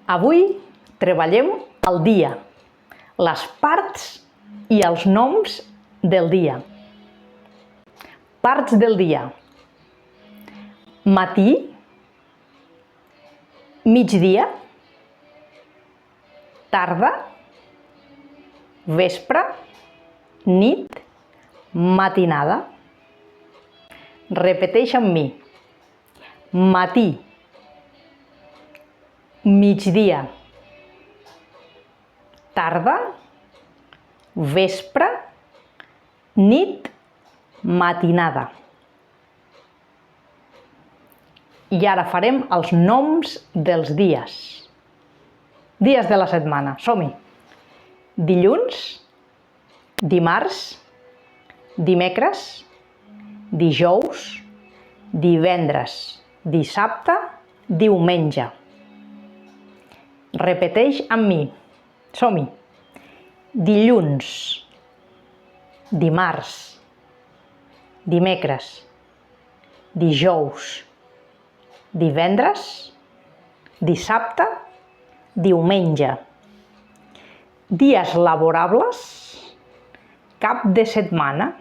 Avui treballem el dia, les parts i els noms del dia. Parts del dia: matí, migdia, tarda, vespre, nit, matinada. Repeteix amb mi: matí, migdia, tarda, vespre, nit, matinada. I ara farem els noms dels dies. Dies de la setmana. Som-hi! Dilluns, dimarts, dimecres, dijous, divendres, dissabte, diumenge. Repeteix amb mi. Som-hi! Dilluns, dimarts, dimecres, dijous, divendres, dissabte, diumenge. Dies laborables, cap de setmana.